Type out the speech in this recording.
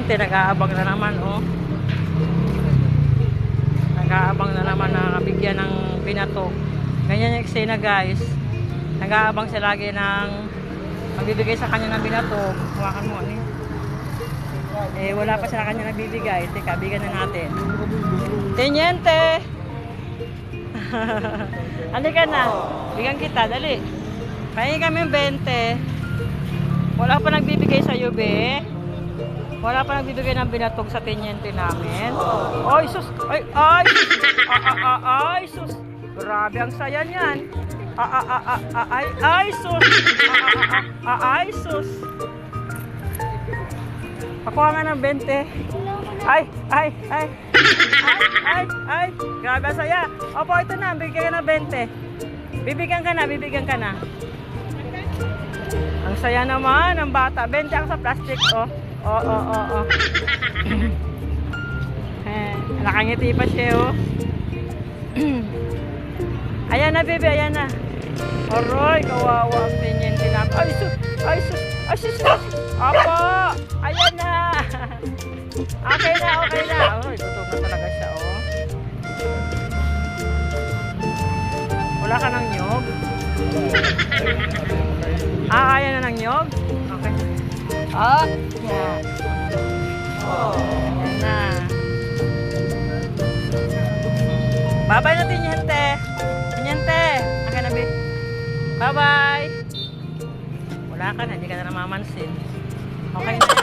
Tiniente, nag-aabang na naman, oh. Nag-aabang na naman na bigyan ng binato. Ganyan yung eksena, guys. Nag-aabang siya lagi ng magbibigay sa kanya ng binato. Hawakan mo, ano? Wala pa sa kanya nagbibigay. Teka, bigyan na natin. Tiniente! Halika na. Bigyan kita, dali. Pahingi kami 20. Wala pa nagbibigay sa iyo, be. Wala pa nagbibigay ng binatog sa tiniente namin. Ay, sus! Ay, ay! Ay, sus! Grabe ang saya niyan. Ay, sus! Ay, sus! Pakuha nga ng 20. Ay! Grabe ang saya. Opo, ito na. Bigyan ka ng 20. Bibigyan ka na. Ang saya naman ng bata. 20 ako sa plastic, oh. Oh. Nakangiti pa siya, oh. Ayan na, baby, ayan na. Aroy, kawawa ang tiniente na. Ay, sus. Opo, ayan na. Okay na. Aroy, gutom na talaga siya, oh. Wala ka ng nyog? Ayan na ng nyog? Okay. Yeah. Oh, ayan na. Bye-bye na, tiniente. Tiniente. Okay na, babe. Bye-bye. Wala ka na, hindi ka na namamansin. Okay na.